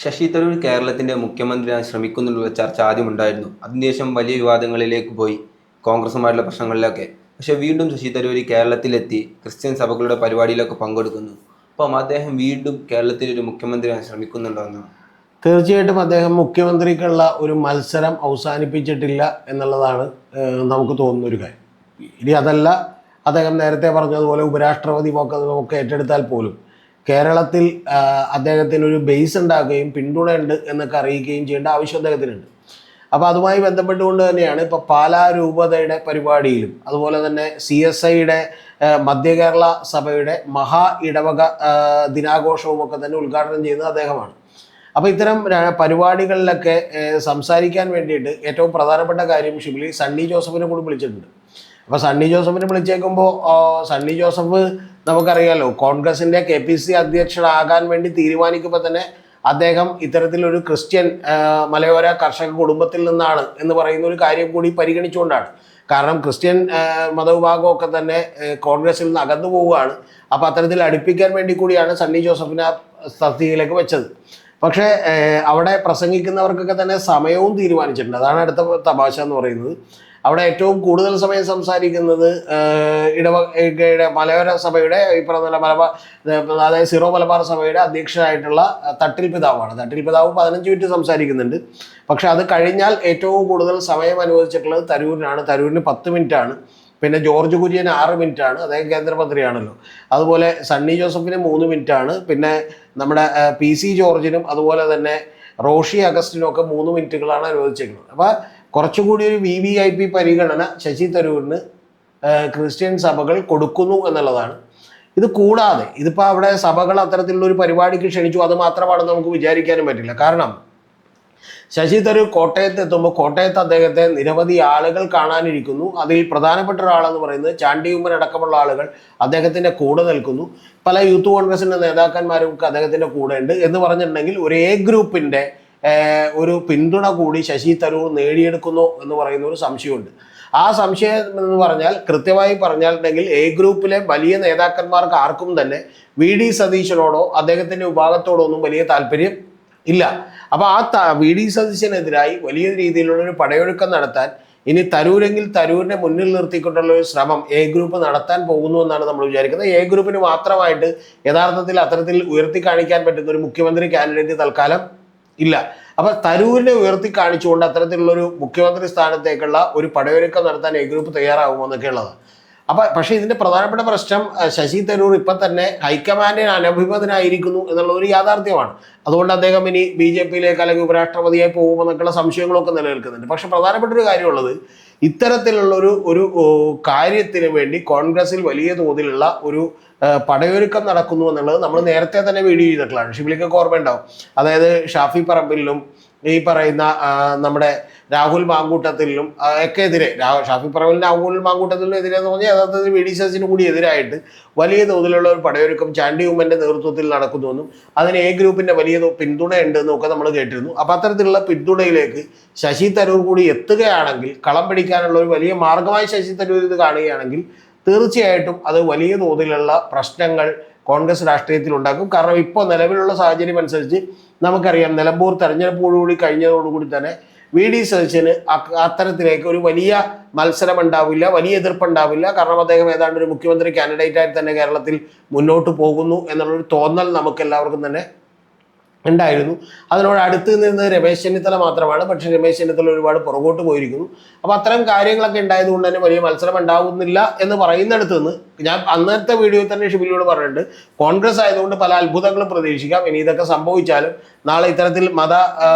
ശശി തരൂർ കേരളത്തിന്റെ മുഖ്യമന്ത്രിയാകാൻ ശ്രമിക്കുന്നുള്ള ചർച്ച ആദ്യമുണ്ടായിരുന്നു. അതിനുശേഷം വലിയ വിവാദങ്ങളിലേക്ക് പോയി, കോൺഗ്രസുമായിട്ടുള്ള പ്രശ്നങ്ങളിലൊക്കെ. പക്ഷേ വീണ്ടും ശശി തരൂർ കേരളത്തിലെത്തി ക്രിസ്ത്യൻ സഭകളുടെ പരിപാടിയിലൊക്കെ പങ്കെടുക്കുന്നു. അപ്പം അദ്ദേഹം വീണ്ടും കേരളത്തിൽ ഒരു മുഖ്യമന്ത്രിയാകാൻ ശ്രമിക്കുന്നുണ്ടോ എന്നാണ്? തീർച്ചയായിട്ടും അദ്ദേഹം മുഖ്യമന്ത്രിക്കുള്ള ഒരു മത്സരം അവസാനിപ്പിച്ചിട്ടില്ല എന്നുള്ളതാണ് നമുക്ക് തോന്നുന്ന ഒരു കാര്യം. ഇനി അതല്ല, അദ്ദേഹം നേരത്തെ പറഞ്ഞതുപോലെ ഉപരാഷ്ട്രപതി ഒക്കെ ഏറ്റെടുത്താൽ പോലും കേരളത്തിൽ അദ്ദേഹത്തിനൊരു ബേസ് ഉണ്ടാക്കുകയും പിന്തുണയുണ്ട് എന്നൊക്കെ അറിയിക്കുകയും ചെയ്യേണ്ട ആവശ്യം അദ്ദേഹത്തിനുണ്ട്. അപ്പോൾ അതുമായി ബന്ധപ്പെട്ടുകൊണ്ട് തന്നെയാണ് ഇപ്പോൾ പാലാ രൂപതയുടെ പരിപാടിയിലും അതുപോലെ തന്നെ CSIയുടെ മധ്യ കേരള സഭയുടെ മഹാ ഇടവക ദിനാഘോഷവും ഒക്കെ തന്നെ ഉദ്ഘാടനം ചെയ്യുന്നത് അദ്ദേഹമാണ്. അപ്പോൾ ഇത്തരം പരിപാടികളിലൊക്കെ സംസാരിക്കാൻ വേണ്ടിയിട്ട് ഏറ്റവും പ്രധാനപ്പെട്ട കാര്യം ഷിബിലി സണ്ണി ജോസഫിനെ കൂടി വിളിച്ചിട്ടുണ്ട്. അപ്പോൾ സണ്ണി ജോസഫിനെ വിളിച്ചേക്കുമ്പോൾ സണ്ണി ജോസഫ് നമുക്കറിയാലോ, കോൺഗ്രസിൻ്റെ KPC അധ്യക്ഷനാകാൻ വേണ്ടി തീരുമാനിക്കുമ്പോൾ തന്നെ അദ്ദേഹം ഇത്തരത്തിലൊരു ക്രിസ്ത്യൻ മലയോര കർഷക കുടുംബത്തിൽ നിന്നാണ് എന്ന് പറയുന്ന ഒരു കാര്യം കൂടി പരിഗണിച്ചുകൊണ്ടാണ്. കാരണം ക്രിസ്ത്യൻ മതവിഭാഗമൊക്കെ തന്നെ കോൺഗ്രസിൽ നിന്ന് അകന്നു പോവുകയാണ്. അപ്പോൾ അത്തരത്തിൽ അടുപ്പിക്കാൻ വേണ്ടി കൂടിയാണ് സണ്ണി ജോസഫിനെ തസ്തികയിലേക്ക് വെച്ചത്. പക്ഷേ അവിടെ പ്രസംഗിക്കുന്നവർക്കൊക്കെ തന്നെ സമയവും തീരുമാനിച്ചിട്ടുണ്ട്. അതാണ് അടുത്ത തമാശ എന്ന് പറയുന്നത്. അവിടെ ഏറ്റവും കൂടുതൽ സമയം സംസാരിക്കുന്നത് മലയോര സഭയുടെ ഈ പറഞ്ഞ മലബാർ, അതായത് സിറോ മലബാർ സഭയുടെ അധ്യക്ഷനായിട്ടുള്ള തട്ടിൽ പിതാവാണ്. തട്ടിൽ പിതാവ് 15 മിനിറ്റ് സംസാരിക്കുന്നുണ്ട്. പക്ഷെ അത് കഴിഞ്ഞാൽ ഏറ്റവും കൂടുതൽ സമയം അനുവദിച്ചിട്ടുള്ളത് തരൂരിനാണ്. തരൂരിന് 10 മിനിറ്റാണ്. പിന്നെ ജോർജ് കുര്യൻ 6 മിനിറ്റാണ്, അദ്ദേഹം കേന്ദ്രമന്ത്രിയാണല്ലോ. അതുപോലെ സണ്ണി ജോസഫിന് 3 മിനിറ്റാണ്. പിന്നെ നമ്മുടെ PC ജോർജിനും അതുപോലെ തന്നെ റോഷി അഗസ്റ്റിനും ഒക്കെ 3 മിനിറ്റുകളാണ് അനുവദിച്ചിരിക്കുന്നത്. അപ്പോൾ കുറച്ചുകൂടി ഒരു VVIP പരിഗണന ശശി തരൂരിന് ക്രിസ്ത്യൻ സഭകൾ കൊടുക്കുന്നു എന്നുള്ളതാണ്. ഇത് കൂടാതെ ഇതിപ്പോൾ അവിടെ സഭകൾ അത്തരത്തിലുള്ള ഒരു പരിപാടിക്ക് ക്ഷണിച്ചു, അത് മാത്രമാണെന്ന് നമുക്ക് വിചാരിക്കാനും പറ്റില്ല. കാരണം ശശി തരൂർ കോട്ടയത്ത് എത്തുമ്പോൾ കോട്ടയത്ത് അദ്ദേഹത്തെ നിരവധി ആളുകൾ കാണാനിരിക്കുന്നു. അതിൽ പ്രധാനപ്പെട്ട ഒരാളെന്ന് പറയുന്നത് ചാണ്ടി ഉമ്മൻ അടക്കമുള്ള ആളുകൾ അദ്ദേഹത്തിൻ്റെ കൂടെ നിൽക്കുന്നു. പല യൂത്ത് കോൺഗ്രസിൻ്റെ നേതാക്കന്മാരും അദ്ദേഹത്തിൻ്റെ കൂടെ ഉണ്ട്. എന്ന് പറഞ്ഞിട്ടുണ്ടെങ്കിൽ ഒരു A ഗ്രൂപ്പിൻ്റെ ഒരു പിന്തുണ കൂടി ശശി തരൂർ നേടിയെടുക്കുന്നു എന്ന് പറയുന്ന ഒരു സംശയമുണ്ട്. ആ സംശയം എന്ന് പറഞ്ഞാൽ, കൃത്യമായി പറഞ്ഞിട്ടുണ്ടെങ്കിൽ A ഗ്രൂപ്പിലെ വലിയ നേതാക്കന്മാർക്ക് ആർക്കും തന്നെ VD സതീശനോടോ അദ്ദേഹത്തിൻ്റെ വിഭാഗത്തോടോ ഒന്നും വലിയ താല്പര്യം ഇല്ല. അപ്പോൾ VD സതീശനെതിരായി വലിയ രീതിയിലുള്ളൊരു പടയൊഴുക്കം നടത്താൻ ഇനി തരൂരെങ്കിൽ തരൂരിനെ മുന്നിൽ നിർത്തിക്കൊണ്ടുള്ള ഒരു ശ്രമം A ഗ്രൂപ്പ് നടത്താൻ പോകുന്നു എന്നാണ് നമ്മൾ വിചാരിക്കുന്നത്. A ഗ്രൂപ്പിന് മാത്രമായിട്ട് യഥാർത്ഥത്തിൽ അത്തരത്തിൽ ഉയർത്തി കാണിക്കാൻ പറ്റുന്ന ഒരു മുഖ്യമന്ത്രി കാൻഡിഡേറ്റ് തൽക്കാലം ഇല്ല. അപ്പോൾ തരൂരിനെ ഉയർത്തി കാണിച്ചുകൊണ്ട് അത്തരത്തിലുള്ളൊരു മുഖ്യമന്ത്രി സ്ഥാനത്തേക്കുള്ള ഒരു പടയൊരുക്കം നടത്താൻ A ഗ്രൂപ്പ് തയ്യാറാകുമോ എന്നൊക്കെ ഉള്ളതാണ്. പക്ഷേ ഇതിൻ്റെ പ്രധാനപ്പെട്ട പ്രശ്നം, ശശി തരൂർ ഇപ്പം തന്നെ ഹൈക്കമാൻഡിന് അനഭിമതനായിരിക്കുന്നു എന്നുള്ള ഒരു യാഥാർത്ഥ്യമാണ്. അതുകൊണ്ട് അദ്ദേഹം ഇനി BJPയിലേക്ക് അല്ലെങ്കിൽ ഉപരാഷ്ട്രപതിയായി പോകുമെന്നൊക്കെയുള്ള സംശയങ്ങളൊക്കെ നിലനിൽക്കുന്നുണ്ട്. പക്ഷെ പ്രധാനപ്പെട്ട ഒരു കാര്യമുള്ളത്, ഇത്തരത്തിലുള്ളൊരു കാര്യത്തിന് വേണ്ടി കോൺഗ്രസിൽ വലിയ തോതിലുള്ള ഒരു പടയൊരുക്കം നടക്കുന്നു എന്നുള്ളത് നമ്മൾ നേരത്തെ തന്നെ വീഡിയോ ചെയ്തിട്ടുള്ളതാണ്. ഷിബിലിക്കൊക്കെ ഓർമ്മയുണ്ടാവും. അതായത് ഷാഫി പറമ്പിലിനും ഈ പറയുന്ന നമ്മുടെ രാഹുൽ മാങ്കൂട്ടത്തിലും ഒക്കെ എതിരെ, ഷാഫി പറമ്പിലിനും രാഹുൽ മാങ്കൂട്ടത്തിലും എതിരെ എന്ന് പറഞ്ഞാൽ യഥാർത്ഥത്തിൽ VD സതീശന് കൂടി എതിരായിട്ട് വലിയ തോതിലുള്ള ഒരു പടയൊരുക്കം ചാണ്ടി ഉമ്മൻ്റെ നേതൃത്വത്തിൽ നടക്കുന്നുവെന്നും അതിന് A ഗ്രൂപ്പിൻ്റെ വലിയ പിന്തുണ ഉണ്ടെന്നും ഒക്കെ നമ്മൾ കേട്ടിരുന്നു. അപ്പോൾ അത്തരത്തിലുള്ള പിന്തുണയിലേക്ക് ശശി തരൂർ കൂടി എത്തുകയാണെങ്കിൽ, കളം പിടിക്കാനുള്ള ഒരു വലിയ മാർഗമായി ശശി തരൂർ ഇത് കാണുകയാണെങ്കിൽ തീർച്ചയായിട്ടും അത് വലിയ തോതിലുള്ള പ്രശ്നങ്ങൾ കോൺഗ്രസ് രാഷ്ട്രീയത്തിൽ ഉണ്ടാക്കും. കാരണം ഇപ്പോൾ നിലവിലുള്ള സാഹചര്യം അനുസരിച്ച് നമുക്കറിയാം, നിലമ്പൂർ തെരഞ്ഞെടുപ്പോടുകൂടി കഴിഞ്ഞതോടുകൂടി തന്നെ VD സതീശന് അത്തരത്തിലേക്ക് ഒരു വലിയ മത്സരം ഉണ്ടാവില്ല, വലിയ എതിർപ്പുണ്ടാവില്ല. കാരണം അദ്ദേഹം ഏതാണ്ട് ഒരു മുഖ്യമന്ത്രി കാൻഡിഡേറ്റായി തന്നെ കേരളത്തിൽ മുന്നോട്ട് പോകുന്നു എന്നുള്ളൊരു തോന്നൽ നമുക്ക് എല്ലാവർക്കും തന്നെ ഉണ്ടായിരുന്നു. അതിനോട് അടുത്ത് നിന്നത് രമേശ് ചെന്നിത്തല മാത്രമാണ്. പക്ഷേ രമേശ് ചെന്നിത്തല ഒരുപാട് പുറകോട്ട് പോയിരിക്കുന്നു. അപ്പോൾ അത്തരം കാര്യങ്ങളൊക്കെ ഉണ്ടായതുകൊണ്ട് തന്നെ വലിയ മത്സരം ഉണ്ടാകുന്നില്ല എന്ന് പറയുന്നിടത്ത് നിന്ന് ഞാൻ അന്നത്തെ വീഡിയോയിൽ തന്നെ ഷിബിലിയോട് പറഞ്ഞിട്ടുണ്ട്, കോൺഗ്രസ് ആയതുകൊണ്ട് പല അത്ഭുതങ്ങളും പ്രതീക്ഷിക്കാം. ഇനി ഇതൊക്കെ സംഭവിച്ചാലും നാളെ ഇത്തരത്തിൽ മത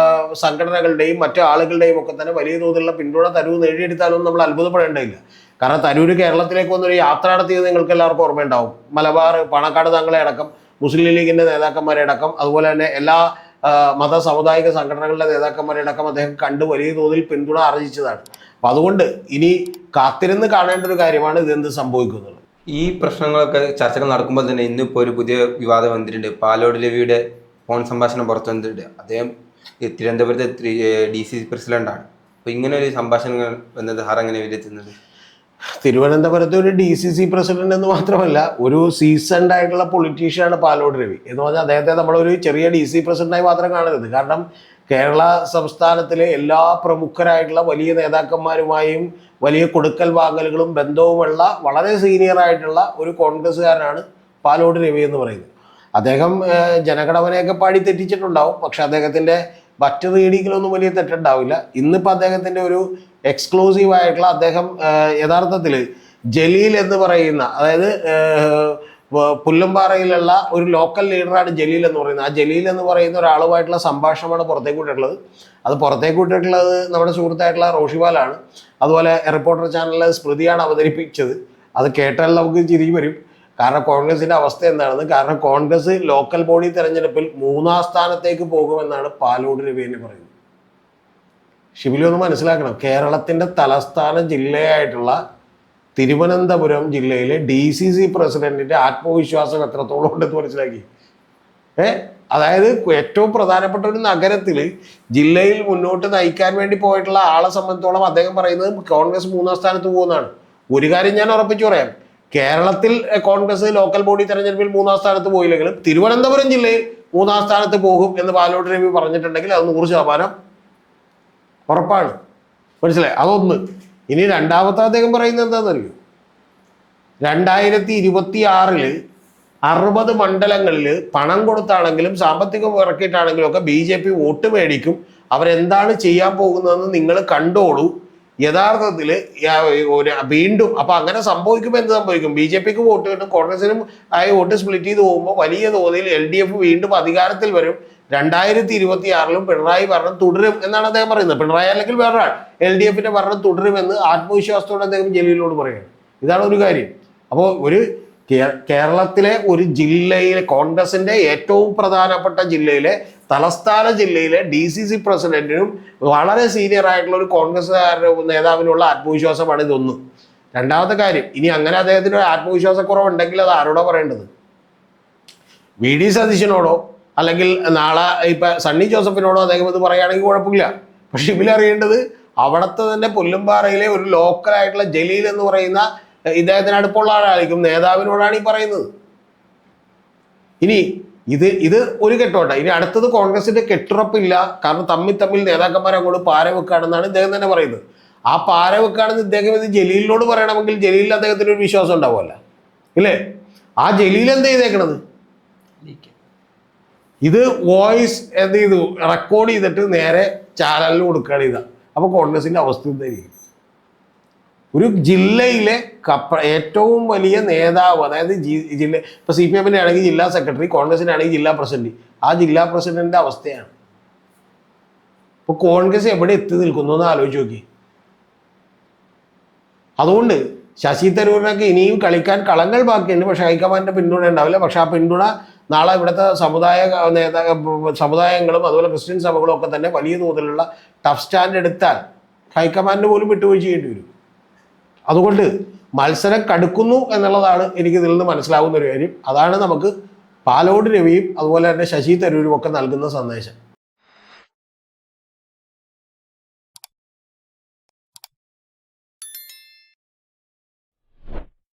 സംഘടനകളുടെയും മറ്റു ആളുകളുടെയും ഒക്കെ തന്നെ വലിയ തോതിലുള്ള പിന്തുണ തരൂർ നേടിയെടുത്താലൊന്നും നമ്മൾ അത്ഭുതപ്പെടേണ്ടതില്ല. കാരണം തരൂർ കേരളത്തിലേക്ക് വന്നൊരു യാത്ര നടത്തിയത് നിങ്ങൾക്ക് എല്ലാവർക്കും ഓർമ്മയുണ്ടാവും. മലബാർ പാണക്കാട് തങ്ങളെ അടക്കം, മുസ്ലിം ലീഗിൻ്റെ നേതാക്കന്മാരെ അടക്കം, അതുപോലെ തന്നെ എല്ലാ മത സാമുദായിക സംഘടനകളുടെ നേതാക്കന്മാരെ അടക്കം അദ്ദേഹം കണ്ട് വലിയ തോതിൽ പിന്തുണ ആർജിച്ചതാണ്. അപ്പം അതുകൊണ്ട് ഇനി കാത്തിരുന്ന് കാണേണ്ട ഒരു കാര്യമാണ് ഇതെന്ത് സംഭവിക്കുന്നത്. ഈ പ്രശ്നങ്ങളൊക്കെ ചർച്ചകൾ നടക്കുമ്പോൾ തന്നെ ഇന്നിപ്പോൾ ഒരു പുതിയ വിവാദം വന്നിട്ടുണ്ട്. പാലോട് രവിയുടെ ഫോൺ സംഭാഷണം പുറത്തു വന്നിട്ടുണ്ട്. അദ്ദേഹം തിരുവനന്തപുരത്തെ DCC പ്രസിഡന്റാണ്. അപ്പോൾ ഇങ്ങനെ ഒരു സംഭാഷണങ്ങൾ വന്നത് ആരെങ്ങനെ വിലയിരുത്തുന്നത്? തിരുവനന്തപുരത്ത് ഒരു DCC പ്രസിഡന്റ് എന്ന് മാത്രമല്ല ഒരു സീസൺഡ് ആയിട്ടുള്ള പൊളിറ്റീഷ്യനാണ് പാലോട് രവി. എന്ന് പറഞ്ഞാൽ അദ്ദേഹത്തെ നമ്മളൊരു ചെറിയ DC പ്രസിഡന്റായി മാത്രം കാണരുത്. കാരണം കേരള സംസ്ഥാനത്തിലെ എല്ലാ പ്രമുഖരായിട്ടുള്ള വലിയ നേതാക്കന്മാരുമായും വലിയ കൊടുക്കൽ വാങ്ങലുകളും ബന്ധവുമുള്ള വളരെ സീനിയർ ആയിട്ടുള്ള ഒരു കോൺഗ്രസ്സുകാരനാണ് പാലോട് രവി എന്ന് പറയുന്നത്. അദ്ദേഹം ജനഗണമനയൊക്കെ പാടി തെറ്റിച്ചിട്ടുണ്ടാവും, പക്ഷെ അദ്ദേഹത്തിൻ്റെ മറ്റ് റീഡിങ്ങിലൊന്നും വലിയ തെറ്റുണ്ടാവില്ല. ഇന്നിപ്പോൾ അദ്ദേഹത്തിൻ്റെ ഒരു എക്സ്ക്ലൂസീവ് ആയിട്ടുള്ള അദ്ദേഹം യഥാർത്ഥത്തിൽ ജലീൽ എന്ന് പറയുന്ന, അതായത് പുല്ലമ്പാറയിലുള്ള ഒരു ലോക്കൽ ലീഡറാണ് ജലീൽ എന്ന് പറയുന്നത്. ആ ജലീൽ എന്ന് പറയുന്ന ഒരാളുമായിട്ടുള്ള സംഭാഷണമാണ് പുറത്തേക്ക് വിട്ടിട്ടുള്ളത്. അത് പുറത്തേക്ക് വിട്ടിട്ടുള്ളത് നമ്മുടെ സുഹൃത്തായിട്ടുള്ള റോഷിപാലാണ്. അതുപോലെ റിപ്പോർട്ടർ ചാനലിൽ സ്മൃതിയാണ് അവതരിപ്പിച്ചത്. അത് കേട്ടാൽ നമുക്ക് ചിരി വരും. കാരണം കോൺഗ്രസിൻ്റെ അവസ്ഥ എന്താണെന്ന്. കാരണം കോൺഗ്രസ് ലോക്കൽ ബോഡി തെരഞ്ഞെടുപ്പിൽ 3-ാം സ്ഥാനത്തേക്ക് പോകുമെന്നാണ് പാലോട് രവി എന്ന് പറയുന്നത്. ഷിബിലി ഒന്ന് മനസ്സിലാക്കണം, കേരളത്തിൻ്റെ തലസ്ഥാന ജില്ലയായിട്ടുള്ള തിരുവനന്തപുരം ജില്ലയിലെ DCC പ്രസിഡന്റിന്റെ ആത്മവിശ്വാസം എത്രത്തോളം ഉണ്ടെന്ന് മനസ്സിലാക്കി. അതായത് ഏറ്റവും പ്രധാനപ്പെട്ട ഒരു നഗരത്തിൽ ജില്ലയിൽ മുന്നോട്ട് നയിക്കാൻ വേണ്ടി പോയിട്ടുള്ള ആളെ സംബന്ധിച്ചോളം അദ്ദേഹം പറയുന്നത് കോൺഗ്രസ് 3-ാം സ്ഥാനത്ത് പോകുന്നതാണ്. ഒരു കാര്യം ഞാൻ ഉറപ്പിച്ചു പറയാം, കേരളത്തിൽ കോൺഗ്രസ് ലോക്കൽ ബോഡി തെരഞ്ഞെടുപ്പിൽ 3-ാം സ്ഥാനത്ത് പോയില്ലെങ്കിലും തിരുവനന്തപുരം ജില്ലയിൽ 3-ാം സ്ഥാനത്ത് പോകും എന്ന് പാലോട് രവി പറഞ്ഞിട്ടുണ്ടെങ്കിൽ അത് 100% ഉറപ്പാണ്. മനസ്സിലായി? അതൊന്ന്. ഇനി രണ്ടാമത്തെ അദ്ദേഹം പറയുന്നത് എന്താണെന്നറിയോ? 2026 60 മണ്ഡലങ്ങളിൽ പണം കൊടുത്താണെങ്കിലും സാമ്പത്തികം ഇറക്കിയിട്ടാണെങ്കിലും ഒക്കെ BJP വോട്ട് മേടിക്കും. അവരെന്താണ് ചെയ്യാൻ പോകുന്നതെന്ന് നിങ്ങൾ കണ്ടോളൂ. യഥാർത്ഥത്തിൽ വീണ്ടും അപ്പൊ അങ്ങനെ സംഭവിക്കുമ്പോൾ എന്ത് സംഭവിക്കും? BJPക്ക് വോട്ട് കിട്ടും, കോൺഗ്രസിനും ആയി വോട്ട് സ്പ്ലിറ്റ് ചെയ്ത് പോകുമ്പോൾ വലിയ തോതിൽ LDF വീണ്ടും അധികാരത്തിൽ വരും. 2026 പിണറായി ഭരണം തുടരും എന്നാണ് അദ്ദേഹം പറയുന്നത്. പിണറായി അല്ലെങ്കിൽ വേറൊരാൾ LDFന്റെ ഭരണം തുടരുമെന്ന് ആത്മവിശ്വാസത്തോടെ അദ്ദേഹം ജലീലിനോട് പറയുകയാണ്. ഇതാണ് ഒരു കാര്യം. അപ്പോൾ ഒരു കേരളത്തിലെ ഒരു ജില്ലയിലെ കോൺഗ്രസിന്റെ ഏറ്റവും പ്രധാനപ്പെട്ട ജില്ലയിലെ തലസ്ഥാന ജില്ലയിലെ DCC പ്രസിഡന്റിനും വളരെ സീനിയർ ആയിട്ടുള്ള ഒരു കോൺഗ്രസ്സുകാരുടെ നേതാവിനുള്ള ആത്മവിശ്വാസമാണ് ഇതൊന്ന്. രണ്ടാമത്തെ കാര്യം, ഇനി അങ്ങനെ അദ്ദേഹത്തിന് ഒരു ആത്മവിശ്വാസക്കുറവുണ്ടെങ്കിൽ അത് ആരോടോ പറയേണ്ടത്? VD സതീശനോടോ അല്ലെങ്കിൽ നാളെ ഇപ്പം സണ്ണി ജോസഫിനോടോ അദ്ദേഹം ഇത് പറയുകയാണെങ്കിൽ കുഴപ്പമില്ല. പക്ഷെ ഇവരറിയേണ്ടത് അവിടുത്തെ തന്നെ പുല്ലുംപാറയിലെ ഒരു ലോക്കലായിട്ടുള്ള ജലീൽ എന്ന് പറയുന്ന ഇദ്ദേഹത്തിന് അടുപ്പുള്ള ആളായിരിക്കും, നേതാവിനോടാണ് ഈ പറയുന്നത്. ഇനി ഇത് ഒരു കെട്ടോട്ടെ. ഇനി അടുത്തത് കോൺഗ്രസിന്റെ കെട്ടുറപ്പില്ല, കാരണം തമ്മിൽ നേതാക്കന്മാർ അങ്ങോട്ട് പാര വെക്കുകയാണെന്നാണ് ഇദ്ദേഹം തന്നെ പറയുന്നത്. ആ പാര വെക്കുകയാണെന്ന് ഇദ്ദേഹം ഇത് ജലീലിനോട് പറയണമെങ്കിൽ ജലീലിൽ അദ്ദേഹത്തിന് ഒരു വിശ്വാസം ഉണ്ടാവുമല്ല, ഇല്ലേ? ആ ജലീൽ എന്ത് ചെയ്തേക്കണത്? ഇത് വോയിസ് എന്ത് ചെയ്തു, റെക്കോർഡ് ചെയ്തിട്ട് നേരെ ചാനലിൽ കൊടുക്കുകയാണ് ചെയ്ത. അപ്പോൾ കോൺഗ്രസിന്റെ അവസ്ഥ എന്തായിരിക്കും? ഒരു ജില്ലയിലെ ഏറ്റവും വലിയ നേതാവ്, അതായത് ജില്ല, ഇപ്പൊ CPM ആണെങ്കിൽ ജില്ലാ സെക്രട്ടറി, കോൺഗ്രസിനാണെങ്കിൽ ജില്ലാ പ്രസിഡന്റ്, ആ ജില്ലാ പ്രസിഡന്റിന്റെ അവസ്ഥയാണ്. ഇപ്പൊ കോൺഗ്രസ് എവിടെ എത്തി നിൽക്കുന്നു എന്ന് ആലോചിച്ച് നോക്കി. അതുകൊണ്ട് ശശി തരൂരിനൊക്കെ ഇനിയും കളിക്കാൻ കളങ്ങൾ ബാക്കിയുണ്ട്. പക്ഷെ ഹൈക്കമാൻഡിന്റെ പിന്തുണ ഉണ്ടാവില്ല. പക്ഷെ ആ പിന്തുണ നാളെ ഇവിടുത്തെ സമുദായങ്ങളും അതുപോലെ ക്രിസ്ത്യൻ സഭകളും ഒക്കെ തന്നെ വലിയ തോതിലുള്ള ടഫ് സ്റ്റാൻഡ് എടുത്താൽ ഹൈക്കമാൻഡിന് പോലും വിട്ടുവീഴ്ച ചെയ്യേണ്ടി വരും. അതുകൊണ്ട് മത്സരം കടുക്കുന്നു എന്നുള്ളതാണ് എനിക്ക് ഇതിൽ നിന്ന് മനസ്സിലാവുന്ന ഒരു കാര്യം. അതാണ് നമുക്ക് പാലോട് രവിയും അതുപോലെ തന്നെ ശശി തരൂരും ഒക്കെ നൽകുന്ന സന്ദേശം.